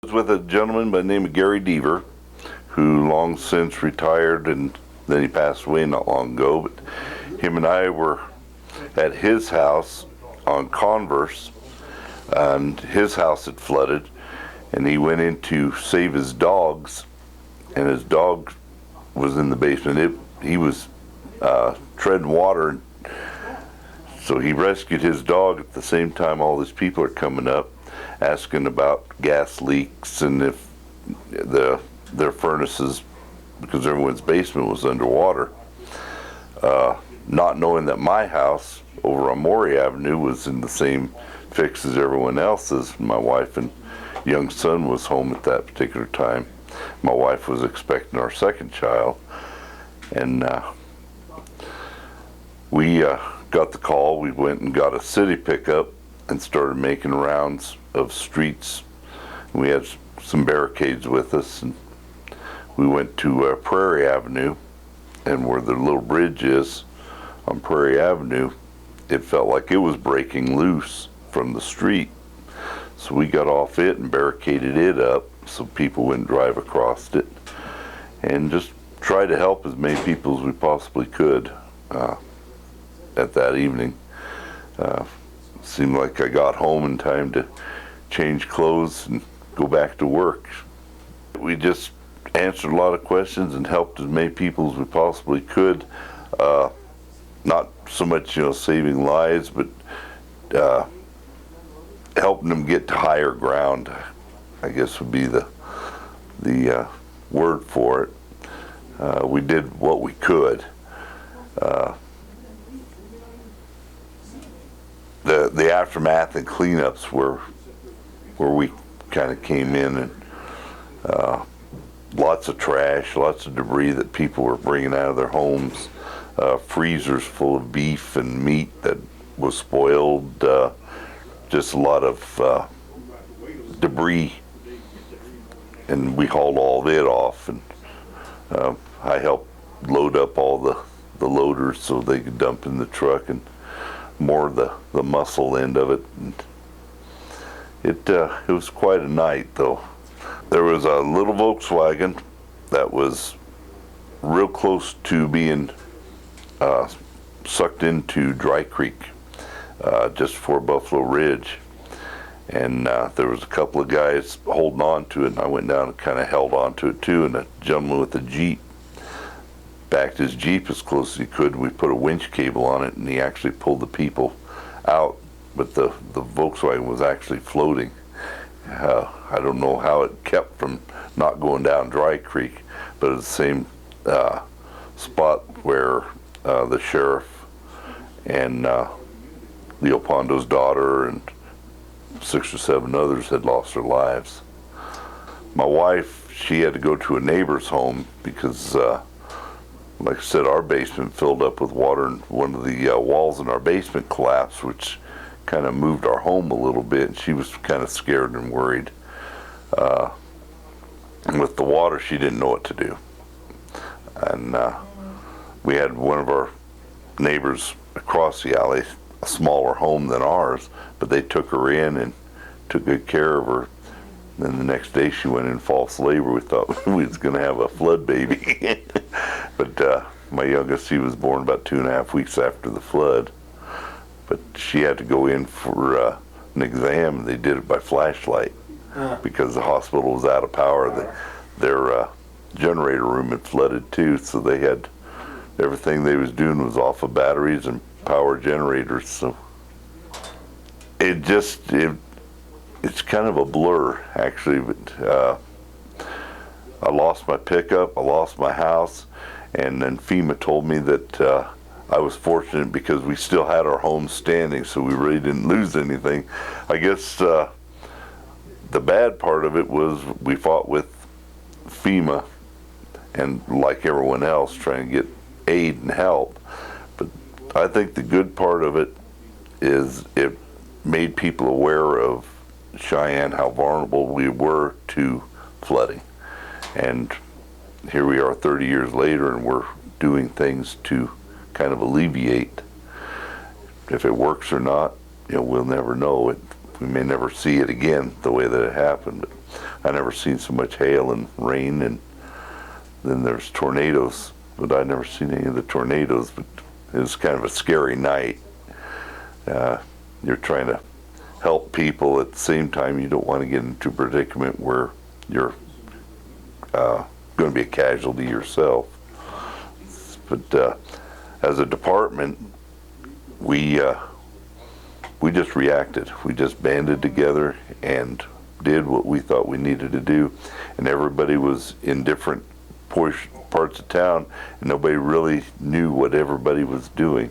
was with a gentleman by the name of Gary Deaver, who long since retired, and then he passed away not long ago. But him and I were at his house on Converse, and his house had flooded, and he went in to save his dogs, and his dog was in the basement. He was treading water, so he rescued his dog at the same time all these people are coming up asking about gas leaks and if their furnaces, because everyone's basement was underwater, not knowing that my house over on Maury Avenue was in the same fix as everyone else's. My wife and young son was home at that particular time. My wife was expecting our second child, and we got the call. We went and got a city pickup and started making rounds of streets. We had some barricades with us, and we went to Prairie Avenue, and where the little bridge is on Prairie Avenue, it felt like it was breaking loose from the street. So we got off it and barricaded it up so people wouldn't drive across it, and just tried to help as many people as we possibly could at that evening. Seemed like I got home in time to change clothes and go back to work. We just answered a lot of questions and helped as many people as we possibly could. Not so much, saving lives, but helping them get to higher ground, I guess would be the word for it. We did what we could. The aftermath and cleanups were where we kind of came in, and lots of trash, lots of debris that people were bringing out of their homes, freezers full of beef and meat that was spoiled, just a lot of debris, and we hauled all of it off, and I helped load up all the loaders so they could dump in the truck, and more the muscle end of it. And it was quite a night, though. There was a little Volkswagen that was real close to being sucked into Dry Creek, just before Buffalo Ridge, and there was a couple of guys holding on to it, and I went down and kind of held on to it too, and a gentleman with a Jeep backed his Jeep as close as he could. We put a winch cable on it, and he actually pulled the people out, but the Volkswagen was actually floating. I don't know how it kept from not going down Dry Creek, but it's the same spot where the sheriff and Leo Pondo's daughter and 6 or 7 others had lost their lives. My wife, she had to go to a neighbor's home because like I said, our basement filled up with water, and one of the walls in our basement collapsed, which kind of moved our home a little bit, and she was kind of scared and worried. And with the water, she didn't know what to do. And we had one of our neighbors across the alley, a smaller home than ours, but they took her in and took good care of her. Then the next day she went in false labor. We thought we was going to have a flood baby. But my youngest, he was born about 2.5 weeks after the flood. But she had to go in for an exam, and they did it by flashlight because the hospital was out of power. Their generator room had flooded too, so they had everything they was doing was off of batteries and power generators. So it's kind of a blur, actually. But I lost my pickup, I lost my house, and then FEMA told me that I was fortunate because we still had our home standing, so we really didn't lose anything. I guess the bad part of it was we fought with FEMA, and like everyone else, trying to get aid and help. But I think the good part of it is it made people aware of Cheyenne, how vulnerable we were to flooding. And here we are 30 years later, and we're doing things to kind of alleviate. If it works or not, we'll never know. We may never see it again the way that it happened. But I never seen so much hail and rain, and then there's tornadoes, but I never seen any of the tornadoes. But it was kind of a scary night. You're trying to help people at the same time. You don't want to get into a predicament where you're going to be a casualty yourself. But as a department, we just reacted. We just banded together and did what we thought we needed to do, and everybody was in different parts of town, and nobody really knew what everybody was doing.